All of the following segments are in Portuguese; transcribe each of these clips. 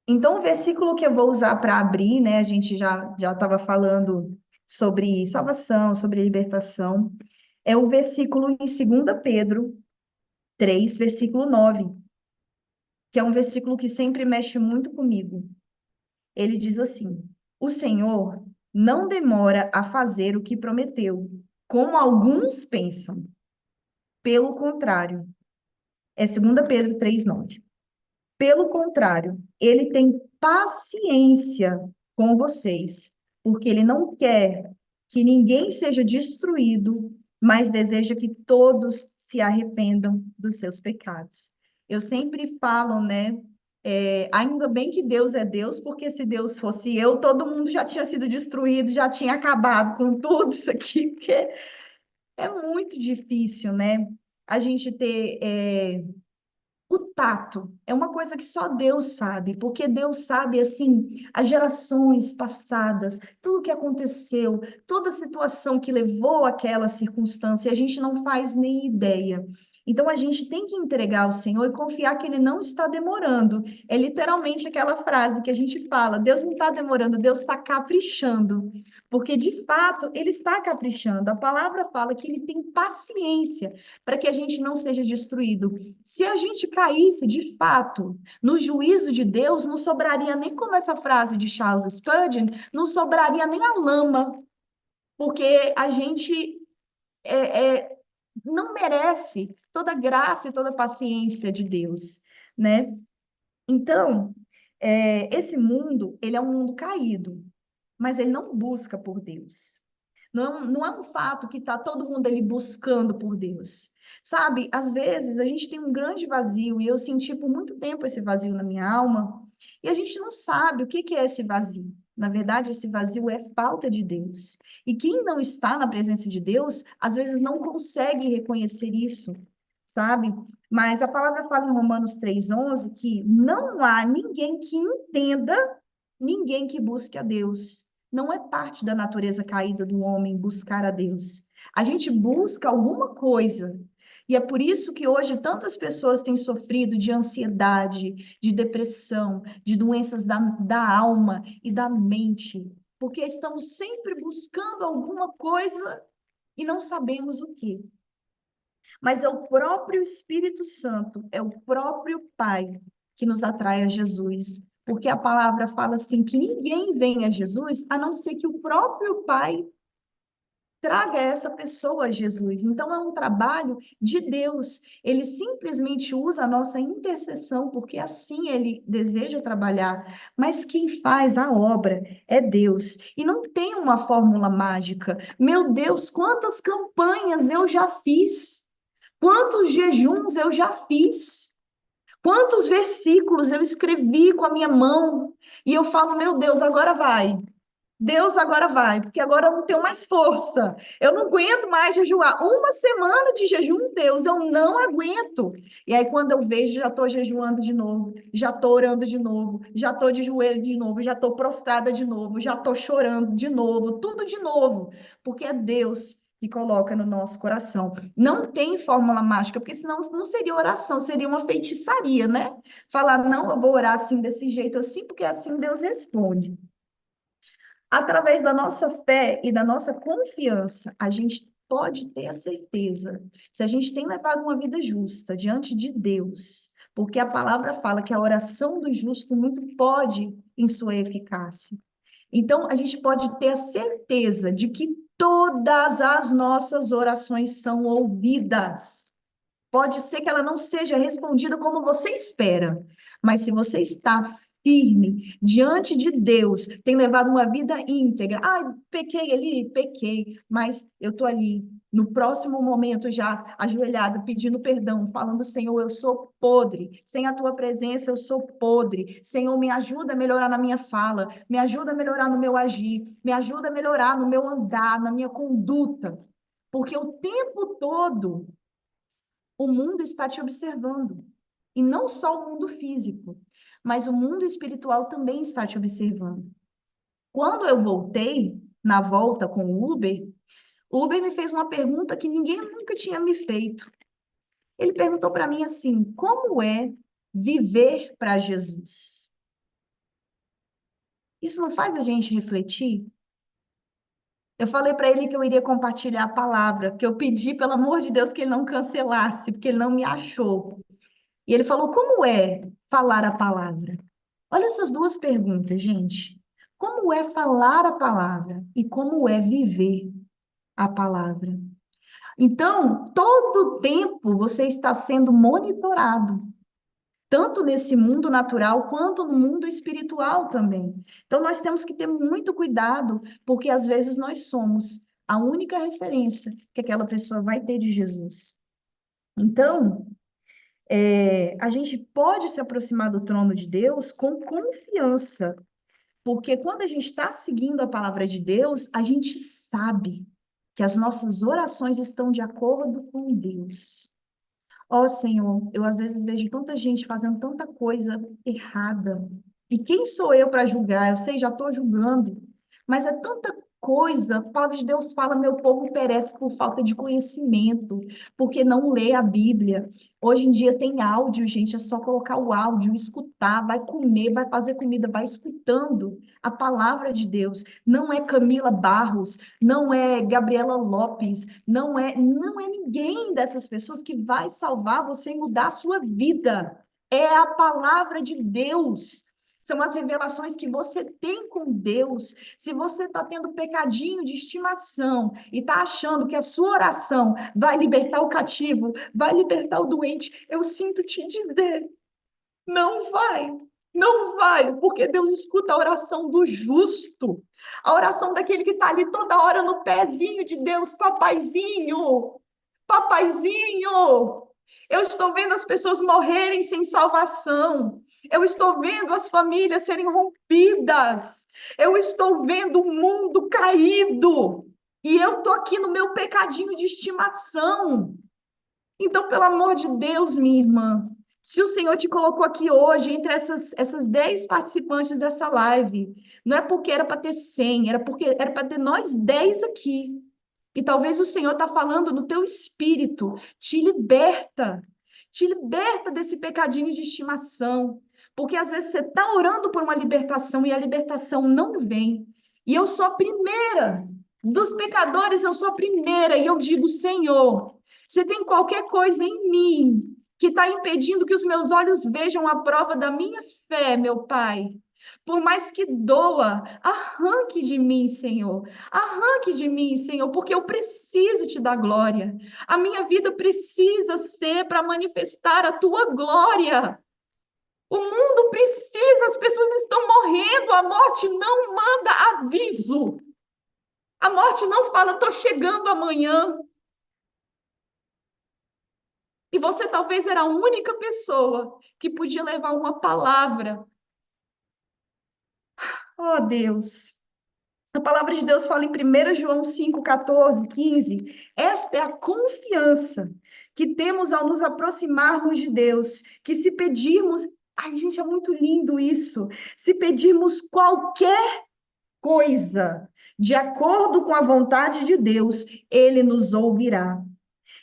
Então, o versículo que eu vou usar para abrir, né? A gente já estava falando sobre salvação, sobre libertação. É o versículo em 2 Pedro 3, versículo 9, que é um versículo que sempre mexe muito comigo. Ele diz assim: O Senhor não demora a fazer o que prometeu, como alguns pensam. Pelo contrário, é 2 Pedro 3, 9. Pelo contrário, ele tem paciência com vocês, porque ele não quer que ninguém seja destruído, mas deseja que todos se arrependam dos seus pecados. Eu sempre falo, né? Ainda bem que Deus é Deus, porque se Deus fosse eu, todo mundo já tinha sido destruído, já tinha acabado com tudo isso aqui, porque é muito difícil, né? A gente ter o tato é uma coisa que só Deus sabe, porque Deus sabe, assim, as gerações passadas, tudo o que aconteceu, toda a situação que levou àquela circunstância, a gente não faz nem ideia. Então, a gente tem que entregar ao Senhor e confiar que Ele não está demorando. É literalmente aquela frase que a gente fala: Deus não está demorando, Deus está caprichando. Porque, de fato, Ele está caprichando. A palavra fala que Ele tem paciência para que a gente não seja destruído. Se a gente caísse de fato no juízo de Deus, não sobraria nem, como essa frase de Charles Spurgeon, não sobraria nem a lama, porque a gente não merece toda a graça e toda a paciência de Deus, né? Então, esse mundo, ele é um mundo caído, mas ele não busca por Deus. Não é um fato que está todo mundo ali buscando por Deus. Sabe, às vezes a gente tem um grande vazio, e eu senti por muito tempo esse vazio na minha alma, e a gente não sabe o que que é esse vazio. Na verdade, esse vazio é falta de Deus. E quem não está na presença de Deus, às vezes não consegue reconhecer isso, sabe? Mas a palavra fala em Romanos 3,11 que não há ninguém que entenda, ninguém que busque a Deus. Não é parte da natureza caída do homem buscar a Deus. A gente busca alguma coisa. E é por isso que hoje tantas pessoas têm sofrido de ansiedade, de depressão, de doenças da alma e da mente. Porque estamos sempre buscando alguma coisa e não sabemos o que. Mas é o próprio Espírito Santo, é o próprio Pai que nos atrai a Jesus. Porque a palavra fala assim que ninguém vem a Jesus a não ser que o próprio Pai traga essa pessoa a Jesus. Então é um trabalho de Deus. Ele simplesmente usa a nossa intercessão porque assim ele deseja trabalhar, mas quem faz a obra é Deus. E não tem uma fórmula mágica. Meu Deus, quantas campanhas eu já fiz. Quantos jejuns eu já fiz? Quantos versículos eu escrevi com a minha mão? E eu falo, meu Deus, agora vai. Deus, agora vai, porque agora eu não tenho mais força. Eu não aguento mais jejuar. Uma semana de jejum, Deus, eu não aguento. E aí, quando eu vejo, já estou jejuando de novo, já estou orando de novo, já estou de joelho de novo, já estou prostrada de novo, já estou chorando de novo, tudo de novo, porque é Deus que coloca no nosso coração. Não tem fórmula mágica, porque senão não seria oração, seria uma feitiçaria, né? Falar, não, eu vou orar assim, desse jeito assim, porque assim Deus responde. Através da nossa fé e da nossa confiança, a gente pode ter a certeza se a gente tem levado uma vida justa diante de Deus, porque a palavra fala que a oração do justo muito pode em sua eficácia. Então, a gente pode ter a certeza de que todas as nossas orações são ouvidas. Pode ser que ela não seja respondida como você espera, mas se você está firme diante de Deus, tem levado uma vida íntegra. Ah, pequei ali, pequei, mas eu estou ali. No próximo momento, já ajoelhada, pedindo perdão, falando: Senhor, eu sou podre, sem a tua presença eu sou podre. Senhor, me ajuda a melhorar na minha fala, me ajuda a melhorar no meu agir, me ajuda a melhorar no meu andar, na minha conduta, porque o tempo todo o mundo está te observando. E não só o mundo físico, mas o mundo espiritual também está te observando. Quando eu voltei, na volta com o Uber me fez uma pergunta que ninguém nunca tinha me feito. Ele perguntou para mim assim: como é viver para Jesus? Isso não faz a gente refletir? Eu falei para ele que eu iria compartilhar a palavra, que eu pedi, pelo amor de Deus, que ele não cancelasse, porque ele não me achou. E ele falou: como é falar a palavra? Olha essas duas perguntas, gente. Como é falar a palavra e como é viver a palavra? Então, todo tempo você está sendo monitorado, tanto nesse mundo natural quanto no mundo espiritual também. Então, nós temos que ter muito cuidado, porque às vezes nós somos a única referência que aquela pessoa vai ter de Jesus. Então, a gente pode se aproximar do trono de Deus com confiança, porque quando a gente está seguindo a palavra de Deus, a gente sabe que as nossas orações estão de acordo com Deus. Ó Senhor, eu às vezes vejo tanta gente fazendo tanta coisa errada. E quem sou eu para julgar? Eu sei, já estou julgando. Mas é tanta coisa. A palavra de Deus fala: meu povo perece por falta de conhecimento, porque não lê a Bíblia. Hoje em dia tem áudio, gente, é só colocar o áudio, escutar, vai comer, vai fazer comida, vai escutando a palavra de Deus. Não é Camila Barros, não é Gabriela Lopes, não é ninguém dessas pessoas que vai salvar você e mudar a sua vida. É a palavra de Deus. São as revelações que você tem com Deus. Se você está tendo pecadinho de estimação e está achando que a sua oração vai libertar o cativo, vai libertar o doente, eu sinto te dizer, não vai. Não vai, porque Deus escuta a oração do justo, a oração daquele que está ali toda hora no pezinho de Deus, papaizinho, papaizinho. Eu estou vendo as pessoas morrerem sem salvação. Eu estou vendo as famílias serem rompidas. Eu estou vendo o mundo caído. E eu estou aqui no meu pecadinho de estimação. Então, pelo amor de Deus, minha irmã, se o Senhor te colocou aqui hoje, entre essas 10 participantes dessa live, não é porque era para ter 100, era porque era para ter nós 10 aqui. E talvez o Senhor está falando no teu espírito, te liberta desse pecadinho de estimação, porque às vezes você está orando por uma libertação e a libertação não vem. E eu sou a primeira dos pecadores, eu sou a primeira, e eu digo: Senhor, se tem qualquer coisa em mim que está impedindo que os meus olhos vejam a prova da minha fé, meu Pai, por mais que doa, arranque de mim, Senhor. Arranque de mim, Senhor, porque eu preciso te dar glória. A minha vida precisa ser para manifestar a tua glória. O mundo precisa, as pessoas estão morrendo, a morte não manda aviso. A morte não fala: estou chegando amanhã. E você talvez era a única pessoa que podia levar uma palavra. Oh, Deus. A palavra de Deus fala em 1 João 5, 14, 15. Esta é a confiança que temos ao nos aproximarmos de Deus, que se pedirmos... Ai, gente, é muito lindo isso. Se pedirmos qualquer coisa de acordo com a vontade de Deus, Ele nos ouvirá.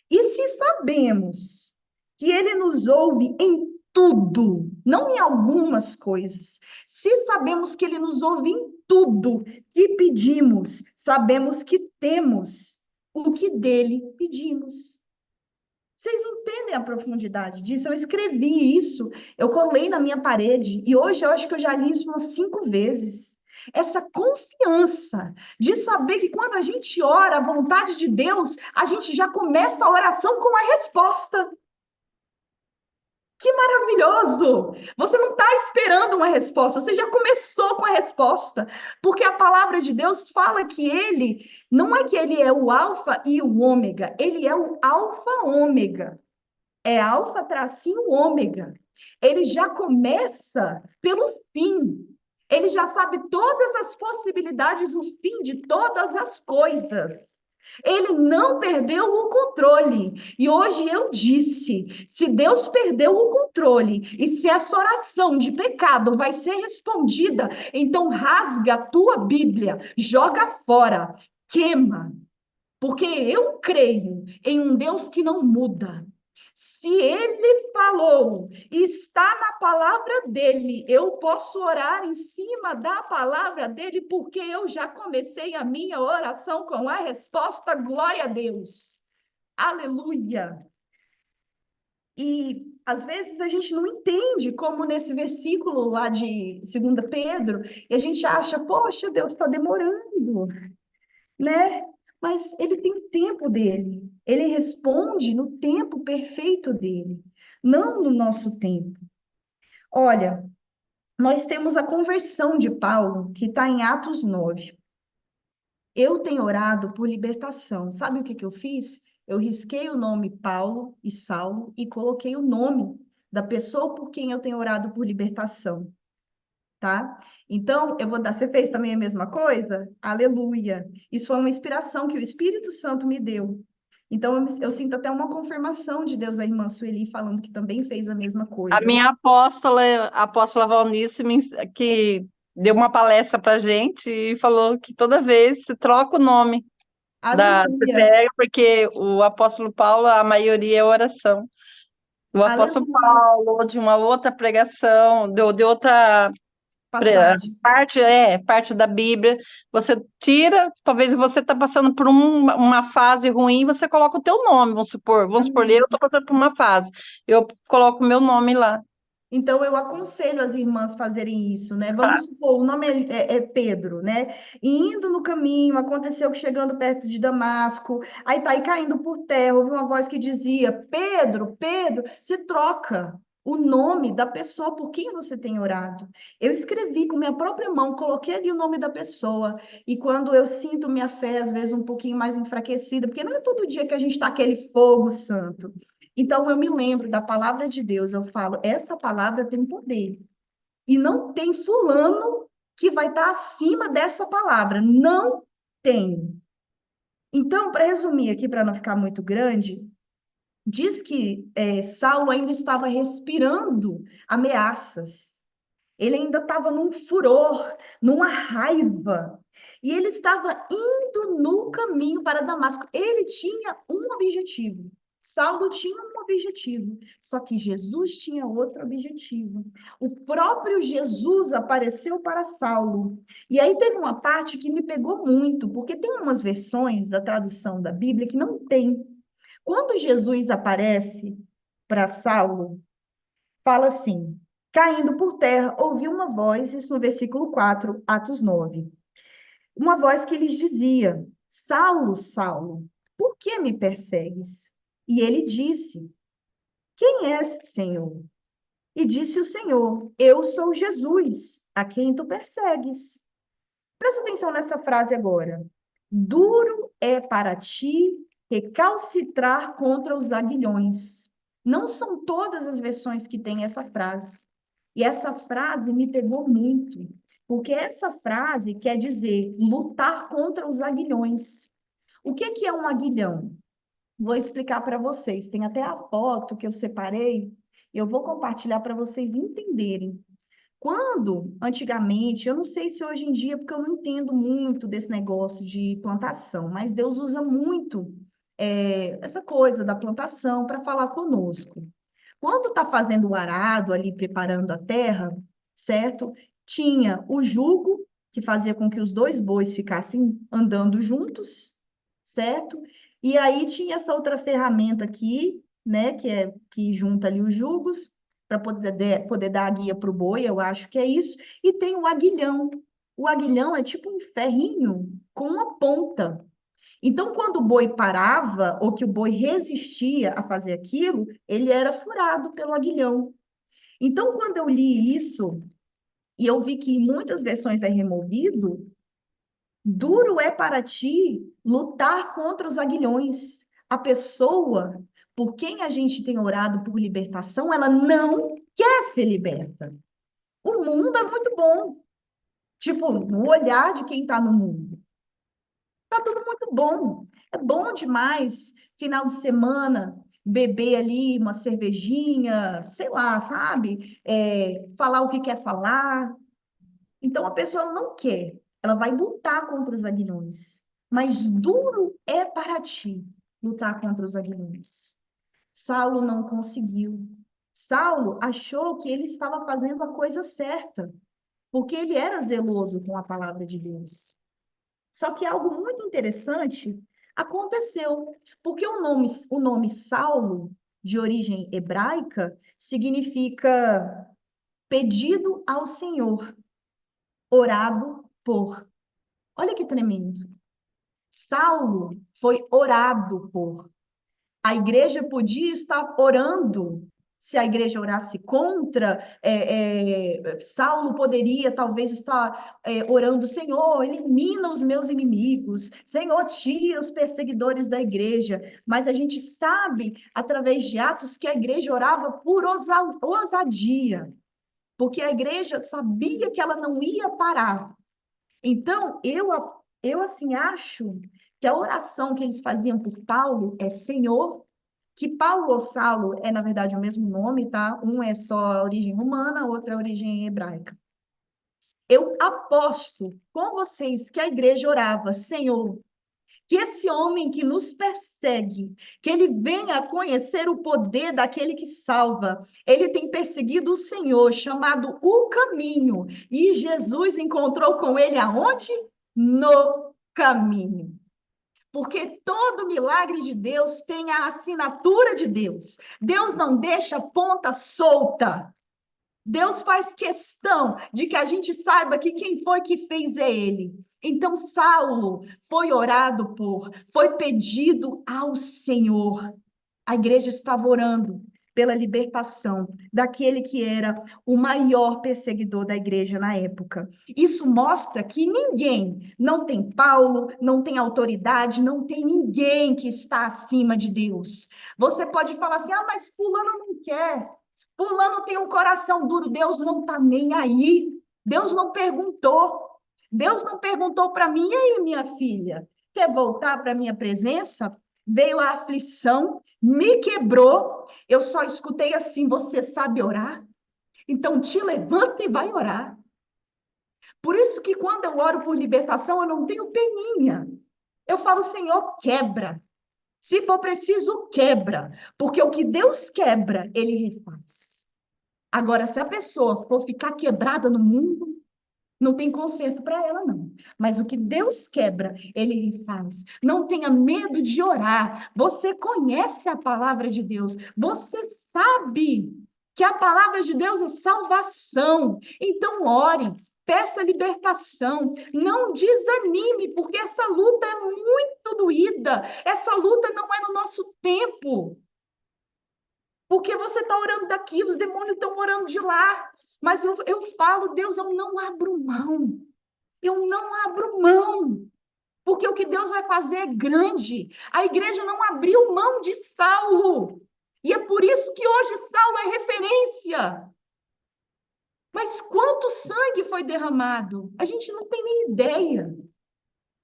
E se sabemos que Ele nos ouve em tudo, não em algumas coisas, se sabemos que Ele nos ouve em tudo que pedimos, sabemos que temos o que dele pedimos. Vocês entendem a profundidade disso? Eu escrevi isso, eu colei na minha parede, e hoje eu acho que eu já li isso umas 5 vezes. Essa confiança de saber que quando a gente ora a vontade de Deus, a gente já começa a oração com a resposta. Que maravilhoso! Você não está esperando uma resposta, você já começou com a resposta, porque a palavra de Deus fala que ele, não é que ele é o alfa e o ômega, ele é o alfa ômega, é alfa tracinho ômega. Ele já começa pelo fim, ele já sabe todas as possibilidades, o fim de todas as coisas. Ele não perdeu o controle. E hoje eu disse: se Deus perdeu o controle e se essa oração de pecado vai ser respondida, então rasga a tua Bíblia, joga fora, queima, porque eu creio em um Deus que não muda. Se ele falou e está na palavra dele, eu posso orar em cima da palavra dele, porque eu já comecei a minha oração com a resposta, glória a Deus. Aleluia. E às vezes a gente não entende como nesse versículo lá de 2 Pedro, e a gente acha, poxa, Deus está demorando, né? Mas ele tem o tempo dele. Ele responde no tempo perfeito dele, não no nosso tempo. Olha, nós temos a conversão de Paulo, que está em Atos 9. Eu tenho orado por libertação. Sabe o que que eu fiz? Eu risquei o nome Paulo e Saulo e coloquei o nome da pessoa por quem eu tenho orado por libertação, tá? Então, eu vou dar. Você fez também a mesma coisa? Aleluia! Isso foi uma inspiração que o Espírito Santo me deu. Então, eu sinto até uma confirmação de Deus, a irmã Sueli, falando que também fez a mesma A coisa. minha apóstola, a apóstola Valnice, que deu uma palestra para gente e falou que toda vez se troca o nome se Aleluia! pega, porque o apóstolo Paulo, a maioria é oração. O apóstolo Aleluia! Paulo, de uma outra pregação, de outra Passagem. parte da Bíblia, você tira, talvez você está passando por uma fase ruim, você coloca o teu nome, vamos supor, eu Amém. estou passando por uma fase, eu coloco o meu nome lá. Então, eu aconselho as irmãs fazerem isso, né? Vamos supor, o nome é Pedro, né? E indo no caminho, aconteceu que chegando perto de Damasco, aí tá aí caindo por terra, ouviu uma voz que dizia: Pedro, Pedro, se troca o nome da pessoa por quem você tem orado. Eu escrevi com minha própria mão, coloquei ali o nome da pessoa, e quando eu sinto minha fé, às vezes, um pouquinho mais enfraquecida, porque não é todo dia que a gente tá aquele fogo santo. Então, eu me lembro da palavra de Deus, eu falo, essa palavra tem poder. E não tem fulano que vai estar acima dessa palavra. Não tem. Então, para resumir aqui, para não ficar muito grande, diz que Saulo ainda estava respirando ameaças. Ele ainda estava num furor, numa raiva. E ele estava indo no caminho para Damasco. Ele tinha um objetivo. Saulo tinha um objetivo, só que Jesus tinha outro objetivo. O próprio Jesus apareceu para Saulo. E aí teve uma parte que me pegou muito, porque tem umas versões da tradução da Bíblia que não tem. Quando Jesus aparece para Saulo, fala assim: caindo por terra, ouviu uma voz, isso no versículo 4, Atos 9. Uma voz que lhes dizia: Saulo, Saulo, por que me persegues? E ele disse: Quem és, Senhor? E disse o Senhor: Eu sou Jesus, a quem tu persegues. Presta atenção nessa frase agora. Duro é para ti recalcitrar contra os aguilhões. Não são todas as versões que têm essa frase. E essa frase me pegou muito, porque essa frase quer dizer lutar contra os aguilhões. O que que é um aguilhão? Vou explicar para vocês. Tem até a foto que eu separei. Eu vou compartilhar para vocês entenderem. Quando, antigamente, eu não sei se hoje em dia, porque eu não entendo muito desse negócio de plantação, mas Deus usa muito essa coisa da plantação para falar conosco. Quando está fazendo o arado ali, preparando a terra, certo? Tinha o jugo, que fazia com que os dois bois ficassem andando juntos, certo? E aí tinha essa outra ferramenta aqui, né, que junta ali os jugos para poder dar a guia para o boi, eu acho que é isso. E tem o aguilhão. O aguilhão é tipo um ferrinho com uma ponta. Então, quando o boi parava ou que o boi resistia a fazer aquilo, ele era furado pelo aguilhão. Então, quando eu li isso e eu vi que em muitas versões é removido, duro é para ti lutar contra os aguilhões. A pessoa por quem a gente tem orado por libertação, ela não quer ser liberta. O mundo é muito bom. Tipo, no olhar de quem está no mundo. Tá tudo muito bom. É bom demais, final de semana, beber ali uma cervejinha, sei lá, sabe? Falar o que quer falar. Então a pessoa não quer, ela vai lutar contra os aguilhões. Mas duro é para ti lutar contra os aguilhões. Saulo não conseguiu. Saulo achou que ele estava fazendo a coisa certa, porque ele era zeloso com a palavra de Deus. Só que algo muito interessante aconteceu, porque o nome Saulo, de origem hebraica, significa pedido ao Senhor, orado por. Olha que tremendo. Saulo foi orado por. A igreja podia estar orando. Se a igreja orasse contra, Saulo poderia talvez estar orando, Senhor, elimina os meus inimigos, Senhor, tira os perseguidores da igreja. Mas a gente sabe, através de Atos, que a igreja orava por ousadia, porque a igreja sabia que ela não ia parar. Então, eu assim acho que a oração que eles faziam por Paulo é Senhor, que Paulo ou Saulo é, na verdade, o mesmo nome, tá? Um é só a origem romana, outro é a origem hebraica. Eu aposto com vocês que a igreja orava, Senhor, que esse homem que nos persegue, que ele venha a conhecer o poder daquele que salva. Ele tem perseguido o Senhor, chamado o caminho, e Jesus encontrou com ele aonde? No caminho. Porque todo milagre de Deus tem a assinatura de Deus. Deus não deixa ponta solta. Deus faz questão de que a gente saiba que quem foi que fez é ele. Então, Saulo foi orado por, foi pedido ao Senhor. A igreja estava orando pela libertação daquele que era o maior perseguidor da igreja na época. Isso mostra que ninguém, não tem Paulo, não tem autoridade, não tem ninguém que está acima de Deus. Você pode falar assim: ah, mas fulano não quer. Fulano tem um coração duro, Deus não está nem aí. Deus não perguntou. Deus não perguntou para mim, e aí, minha filha, quer voltar para a minha presença? Veio a aflição, me quebrou. Eu só escutei assim: você sabe orar? Então te levanta e vai orar. Por isso que quando eu oro por libertação, eu não tenho peninha. Eu falo: Senhor, quebra. Se for preciso, quebra. Porque o que Deus quebra, Ele refaz. Agora, se a pessoa for ficar quebrada no mundo, não tem conserto para ela, não. Mas o que Deus quebra, Ele refaz. Não tenha medo de orar. Você conhece a palavra de Deus. Você sabe que a palavra de Deus é salvação. Então, ore. Peça libertação. Não desanime, porque essa luta é muito doída. Essa luta não é no nosso tempo. Porque você está orando daqui, os demônios estão orando de lá. Mas eu falo, Deus, eu não abro mão. Eu não abro mão. Porque o que Deus vai fazer é grande. A igreja não abriu mão de Saulo. E é por isso que hoje Saulo é referência. Mas quanto sangue foi derramado? A gente não tem nem ideia.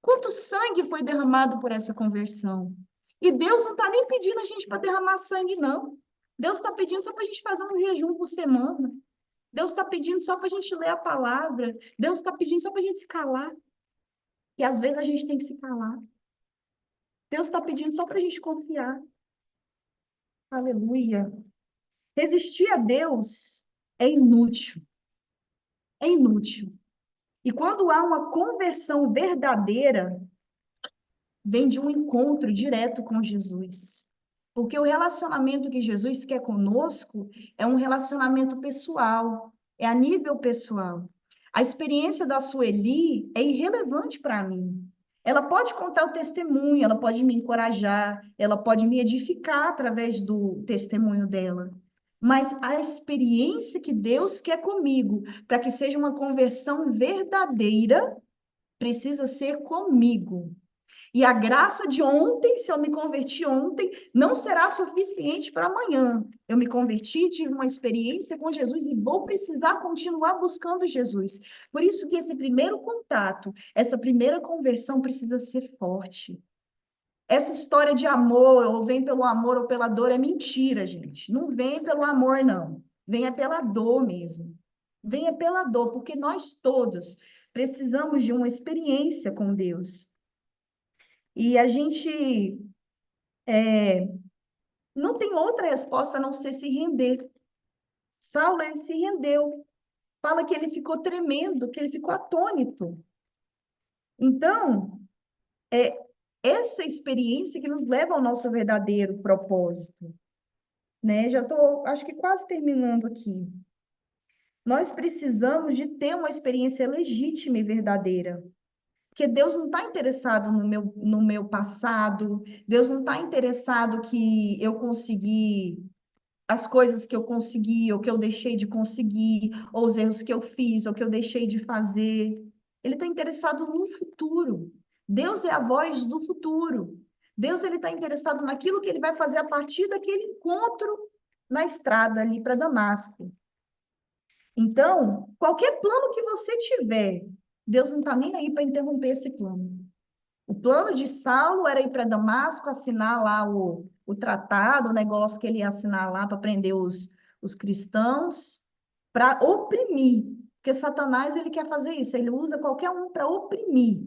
Quanto sangue foi derramado por essa conversão? E Deus não está nem pedindo a gente para derramar sangue, não. Deus está pedindo só para a gente fazer um jejum por semana. Deus está pedindo só para a gente ler a palavra. Deus está pedindo só para a gente se calar. E às vezes a gente tem que se calar. Deus está pedindo só para a gente confiar. Aleluia. Resistir a Deus é inútil. É inútil. E quando há uma conversão verdadeira, vem de um encontro direto com Jesus. Porque o relacionamento que Jesus quer conosco é um relacionamento pessoal, é a nível pessoal. A experiência da Sueli é irrelevante para mim. Ela pode contar o testemunho, ela pode me encorajar, ela pode me edificar através do testemunho dela. Mas a experiência que Deus quer comigo, para que seja uma conversão verdadeira, precisa ser comigo. E a graça de ontem, se eu me converti ontem, não será suficiente para amanhã. Eu me converti, tive uma experiência com Jesus e vou precisar continuar buscando Jesus. Por isso que esse primeiro contato, essa primeira conversão precisa ser forte. Essa história de amor, ou vem pelo amor ou pela dor, é mentira, gente. Não vem pelo amor, não. Venha pela dor mesmo. Venha pela dor, porque nós todos precisamos de uma experiência com Deus. E a gente Não tem outra resposta a não ser se render. Saulo, ele se rendeu. Fala que ele ficou tremendo, que ele ficou atônito. Então, é essa experiência que nos leva ao nosso verdadeiro propósito, né? Já estou, acho que quase terminando aqui. Nós precisamos de ter uma experiência legítima e verdadeira. Porque Deus não está interessado no meu passado, Deus não está interessado que eu consegui as coisas que eu consegui, ou que eu deixei de conseguir, ou os erros que eu fiz, ou que eu deixei de fazer. Ele está interessado no futuro. Deus é a voz do futuro. Deus ele está interessado naquilo que ele vai fazer a partir daquele encontro na estrada ali para Damasco. Então, qualquer plano que você tiver, Deus não está nem aí para interromper esse plano. O plano de Saulo era ir para Damasco, assinar lá o tratado, o negócio que ele ia assinar lá para prender os cristãos, para oprimir. Porque Satanás ele quer fazer isso, ele usa qualquer um para oprimir.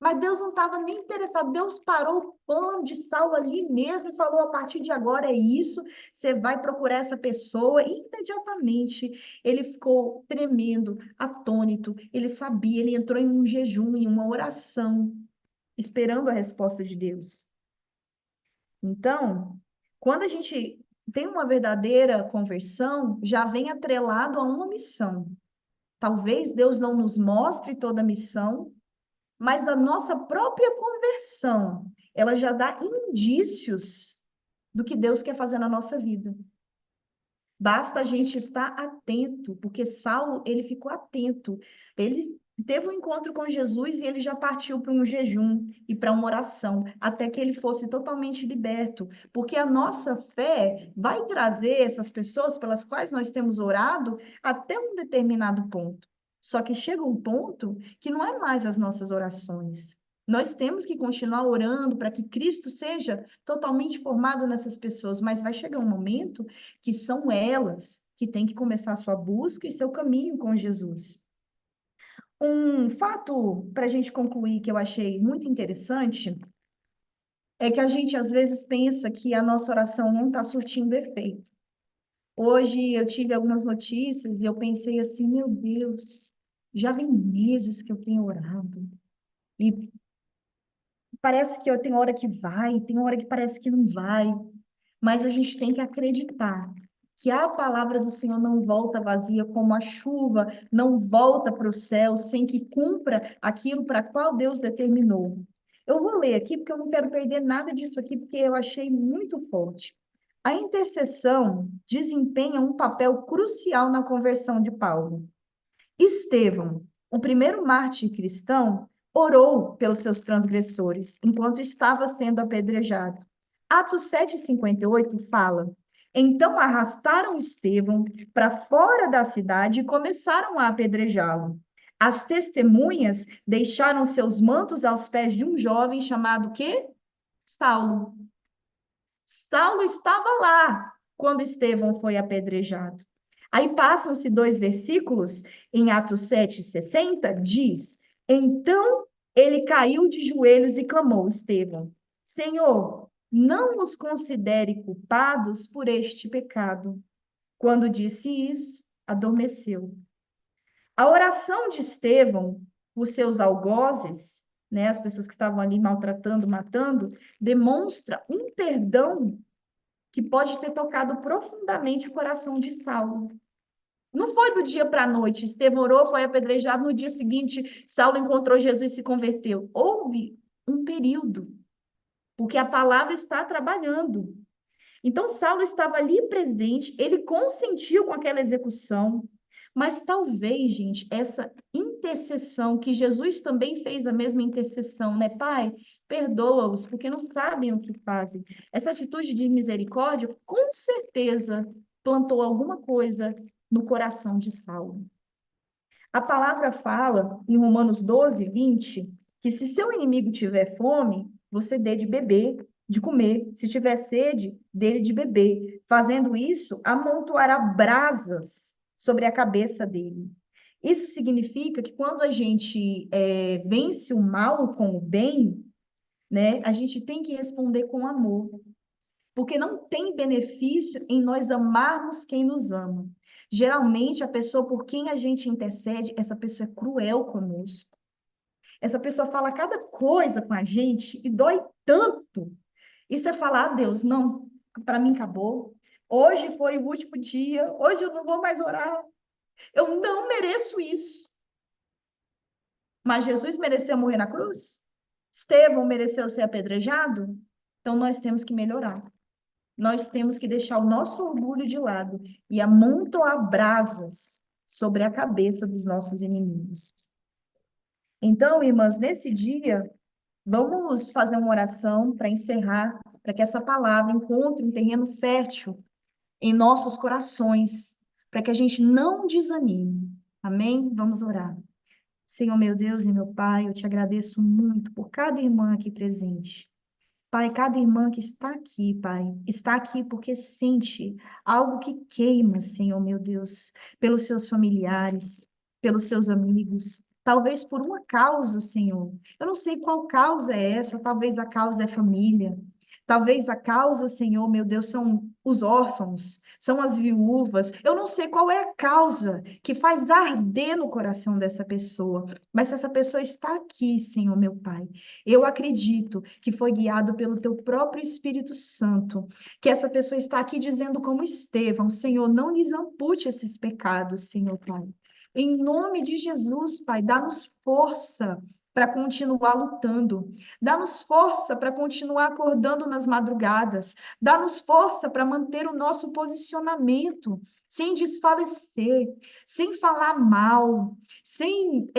Mas Deus não estava nem interessado. Deus parou o plano de Saulo ali mesmo e falou: a partir de agora é isso, você vai procurar essa pessoa. E imediatamente ele ficou tremendo, atônito. Ele sabia, ele entrou em um jejum, em uma oração esperando a resposta de Deus. Então, quando a gente tem uma verdadeira conversão, já vem atrelado a uma missão. Talvez Deus não nos mostre toda a missão, mas a nossa própria conversão, ela já dá indícios do que Deus quer fazer na nossa vida. Basta a gente estar atento, porque Saulo, ele ficou atento. Ele teve um encontro com Jesus e ele já partiu para um jejum e para uma oração, até que ele fosse totalmente liberto. Porque a nossa fé vai trazer essas pessoas pelas quais nós temos orado até um determinado ponto. Só que chega um ponto que não é mais as nossas orações. Nós temos que continuar orando para que Cristo seja totalmente formado nessas pessoas, mas vai chegar um momento que são elas que têm que começar a sua busca e seu caminho com Jesus. Um fato para a gente concluir que eu achei muito interessante é que a gente às vezes pensa que a nossa oração não está surtindo efeito. Hoje eu tive algumas notícias e eu pensei assim, meu Deus, já vem meses que eu tenho orado e parece que eu tenho hora que vai, tem hora que parece que não vai, mas a gente tem que acreditar que a palavra do Senhor não volta vazia como a chuva, não volta para o céu sem que cumpra aquilo para qual Deus determinou. Eu vou ler aqui porque eu não quero perder nada disso aqui, porque eu achei muito forte. A intercessão desempenha um papel crucial na conversão de Paulo. Estevão, o primeiro mártir cristão, orou pelos seus transgressores enquanto estava sendo apedrejado. Atos 7:58 fala: Então arrastaram Estevão para fora da cidade e começaram a apedrejá-lo. As testemunhas deixaram seus mantos aos pés de um jovem chamado quê? Saulo. Saulo estava lá quando Estevão foi apedrejado. Aí passam-se 2 versículos, em Atos 7:60, diz: Então ele caiu de joelhos e clamou, Estevão: Senhor, não os considere culpados por este pecado. Quando disse isso, adormeceu. A oração de Estevão, por seus algozes, né, as pessoas que estavam ali maltratando, matando, demonstra um perdão que pode ter tocado profundamente o coração de Saulo. Não foi do dia para a noite. Estevão orou, foi apedrejado. No dia seguinte, Saulo encontrou Jesus e se converteu. Houve um período, porque a palavra está trabalhando. Então, Saulo estava ali presente, ele consentiu com aquela execução, mas talvez, gente, essa intercessão, que Jesus também fez a mesma intercessão, né? Pai, perdoa-os, porque não sabem o que fazem. Essa atitude de misericórdia, com certeza, plantou alguma coisa no coração de Saulo. A palavra fala, em Romanos 12:20, que se seu inimigo tiver fome, você dê de beber, de comer. Se tiver sede, dê de beber. Fazendo isso, amontoará brasas sobre a cabeça dele. Isso significa que quando a gente vence o mal com o bem, né, a gente tem que responder com amor. porque não tem benefício em nós amarmos quem nos ama. Geralmente, a pessoa por quem a gente intercede, essa pessoa é cruel conosco. Essa pessoa fala cada coisa com a gente e dói tanto. E você fala, ah, Deus, não, para mim acabou. Hoje foi o último dia, hoje eu não vou mais orar. Eu não mereço isso. Mas Jesus mereceu morrer na cruz? Estevão mereceu ser apedrejado? Então nós temos que melhorar. Nós temos que deixar o nosso orgulho de lado e amontoar brasas sobre a cabeça dos nossos inimigos. Então, irmãs, nesse dia, vamos fazer uma oração para encerrar, para que essa palavra encontre um terreno fértil em nossos corações, para que a gente não desanime. Amém? Vamos orar. Senhor, meu Deus e meu Pai, eu te agradeço muito por cada irmã aqui presente. Pai, cada irmã que está aqui, Pai, está aqui porque sente algo que queima, Senhor, meu Deus, pelos seus familiares, pelos seus amigos, talvez por uma causa, Senhor. Eu não sei qual causa é essa, talvez a causa é família, talvez a causa, Senhor, meu Deus, são os órfãos, são as viúvas. Eu não sei qual é a causa que faz arder no coração dessa pessoa, mas se essa pessoa está aqui, Senhor, meu Pai, eu acredito que foi guiado pelo teu próprio Espírito Santo, que essa pessoa está aqui dizendo como Estevão, Senhor, não lhes ampute esses pecados, Senhor Pai. Em nome de Jesus, Pai, dá-nos força para continuar lutando. Dá-nos força para continuar acordando nas madrugadas. Dá-nos força para manter o nosso posicionamento, sem desfalecer, sem falar mal, sem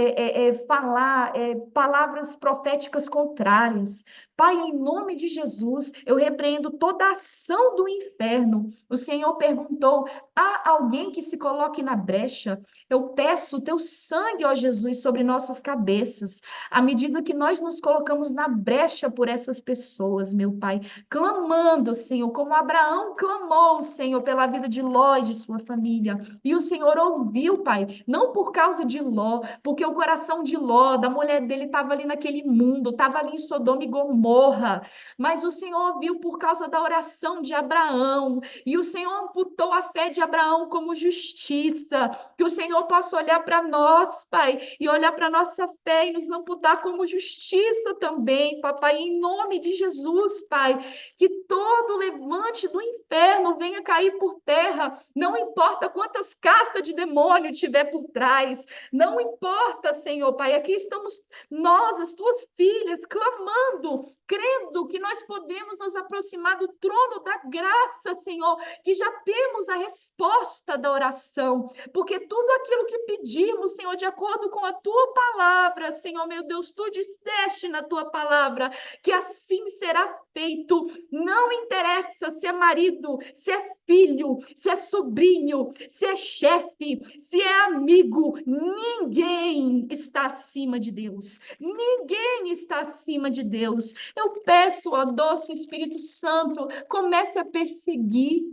falar palavras proféticas contrárias. Pai, em nome de Jesus, eu repreendo toda ação do inferno. O Senhor perguntou: há alguém que se coloque na brecha? Eu peço o teu sangue, ó Jesus, sobre nossas cabeças, à medida que nós nos colocamos na brecha por essas pessoas, meu Pai, clamando, Senhor, como Abraão clamou, Senhor, pela vida de Ló e de sua família. E o Senhor ouviu, Pai, não por causa de Ló, porque o coração de Ló, da mulher dele, estava ali naquele mundo, estava ali em Sodoma e Gomorra, mas o Senhor ouviu por causa da oração de Abraão, e o Senhor amputou a fé de Abraão como justiça, que o Senhor possa olhar para nós, Pai, e olhar para nossa fé e nos amputar como justiça também, papai, em nome de Jesus, Pai, que todo levante do inferno venha cair por terra, não importa quantas castas de demônio tiver por trás, não importa, Senhor, Pai, aqui estamos nós, as tuas filhas, clamando, crendo que nós podemos nos aproximar do trono da graça, Senhor, que já temos a resposta da oração, porque tudo aquilo que pedimos, Senhor, de acordo com a tua palavra, Senhor, meu Deus, tu disseste na tua palavra que assim será feito. Não interessa se é marido, se é filho, se é sobrinho, se é chefe, se é amigo, ninguém está acima de Deus. Ninguém está acima de Deus. Eu peço, ó doce Espírito Santo, comece a perseguir,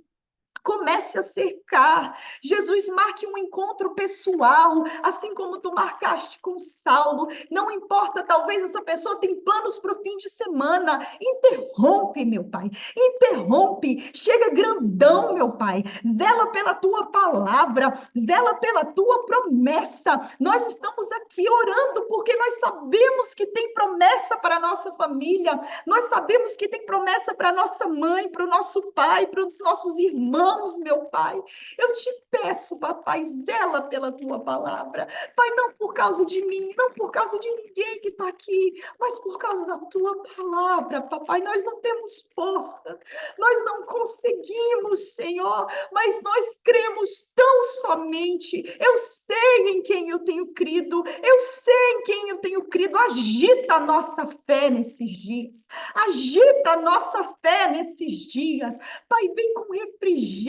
comece a cercar. Jesus, marque um encontro pessoal, assim como tu marcaste com Saulo. Não importa, talvez essa pessoa tem planos para o fim de semana. Interrompe, meu Pai. Interrompe. Chega grandão, meu Pai. Vela pela tua palavra. Vela pela tua promessa. Nós estamos aqui orando porque nós sabemos que tem promessa para a nossa família. Nós sabemos que tem promessa para a nossa mãe, para o nosso pai, para os nossos irmãos, meu Pai. Eu te peço, papai, zela pela tua palavra. Pai, não por causa de mim, não por causa de ninguém que está aqui, mas por causa da tua palavra, papai. Nós não temos força, nós não conseguimos, Senhor, mas nós cremos tão somente. Eu sei em quem eu tenho crido, eu sei em quem eu tenho crido. Agita a nossa fé nesses dias, agita a nossa fé nesses dias. Pai, vem com refrigério.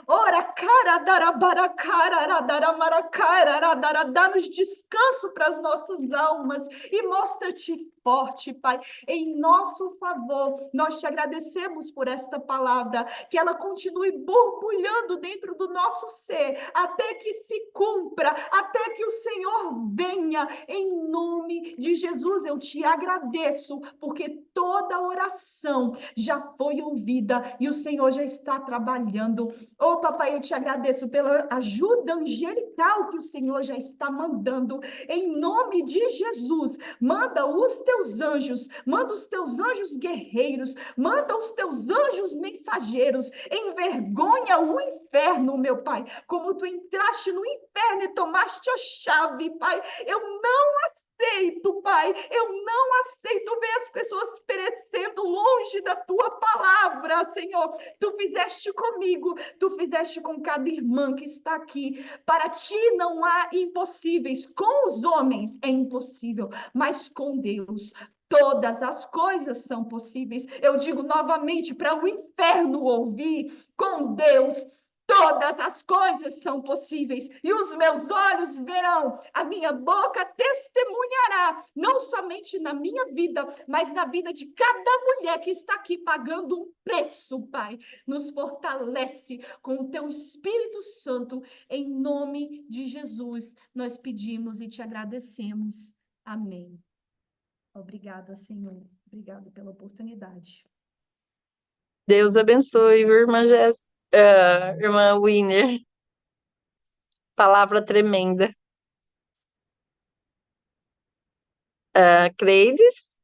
Ora, cara, dá-nos descanso para as nossas almas e mostra-te forte, Pai, em nosso favor. Nós te agradecemos por esta palavra, que ela continue borbulhando dentro do nosso ser, até que se cumpra, até que que o Senhor venha, em nome de Jesus. Eu te agradeço, porque toda oração já foi ouvida e o Senhor já está trabalhando. Oh, papai, eu te agradeço pela ajuda angelical que o Senhor já está mandando, em nome de Jesus. Manda os teus anjos, manda os teus anjos guerreiros, manda os teus anjos mensageiros, envergonha o inferno, meu Pai, como tu entraste no inferno e tomaste a chave, Pai. Eu não aceito, Pai, eu não aceito ver as pessoas perecendo longe da tua palavra, Senhor. Tu fizeste comigo, tu fizeste com cada irmã que está aqui. Para ti não há impossíveis. Com os homens é impossível, mas com Deus todas as coisas são possíveis. Eu digo novamente para o inferno ouvir: com Deus todas as coisas são possíveis, e os meus olhos verão, a minha boca testemunhará, não somente na minha vida, mas na vida de cada mulher que está aqui pagando um preço, Pai. Nos fortalece com o teu Espírito Santo, em nome de Jesus. Nós pedimos e te agradecemos. Amém. Obrigada, Senhor. Obrigada pela oportunidade. Deus abençoe, viu, irmã Jéssica, irmã Winner. Palavra tremenda. Cleides?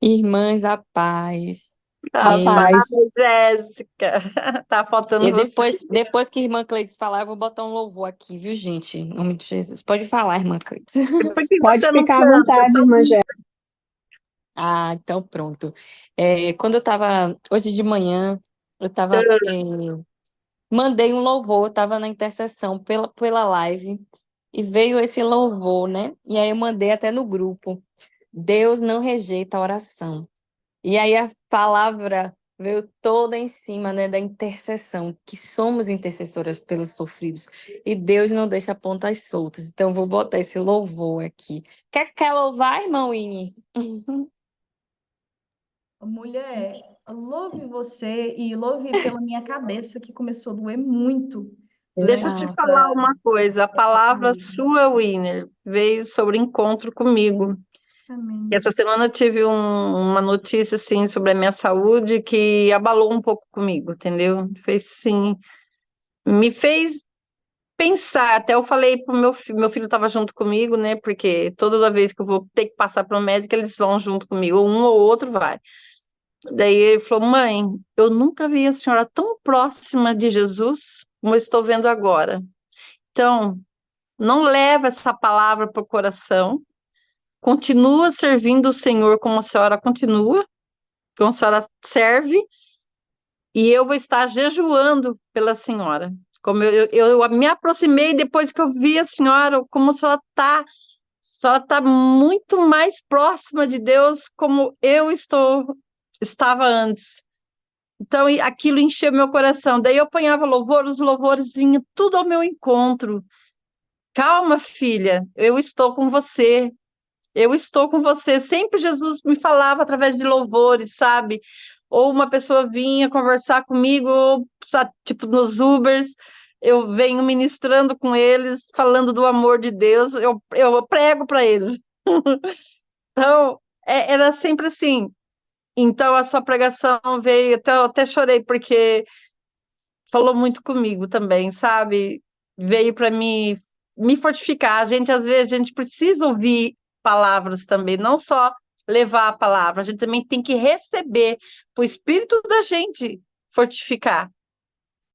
Irmãs, a paz. A É, paz, Rapaz, Jéssica. Tá faltando e você. depois que a irmã Cleides falar, eu vou botar um louvor aqui, viu, gente? Em nome de Jesus. Pode falar, irmã Cleides. E por que pode você não ficar à canta? vontade, irmã Gé. Ah, então pronto. Quando eu tava, hoje de manhã, eu tava, mandei um louvor, eu tava na intercessão pela live, e veio esse louvor, né? E aí eu mandei até no grupo. Deus não rejeita a oração. E aí a palavra veio toda em cima, né, da intercessão, que somos intercessoras pelos sofridos. E Deus não deixa pontas soltas. Então vou botar esse louvor aqui. Quer louvar, irmão Winnie? Mulher, louve você e louve pela minha cabeça, que começou a doer muito Deixa eu durante te Ah, falar essa, uma coisa. A essa palavra palavra. sua, Winner, veio sobre encontro comigo. E Amém. essa semana eu tive uma notícia assim sobre a minha saúde que abalou um pouco comigo, entendeu? Fez sim, me fez pensar. Até eu falei pro meu filho estava junto comigo, né? Porque toda vez que eu vou ter que passar para o médico, eles vão junto comigo, ou um ou outro vai. Daí ele falou: Mãe, eu nunca vi a senhora tão próxima de Jesus como eu estou vendo agora. Então, não leva essa palavra para o coração. Continua servindo o Senhor como a senhora continua, como a senhora serve, e eu vou estar jejuando pela senhora. Como eu me aproximei depois que eu vi a senhora, como a senhora está muito mais próxima de Deus, como estava antes. Então, aquilo encheu meu coração. Daí eu apanhava louvor, os louvores vinham tudo ao meu encontro. Calma, filha, eu estou com você. Eu estou com você. Sempre Jesus me falava através de louvores, sabe? Ou uma pessoa vinha conversar comigo, ou, tipo, nos Ubers, eu venho ministrando com eles, falando do amor de Deus, eu prego para eles. Então, era sempre assim. Então, a sua pregação veio, eu até chorei, porque falou muito comigo também, sabe? Veio para me fortificar. Às vezes, a gente precisa ouvir palavras também, não só levar a palavra, a gente também tem que receber o espírito da gente fortificar.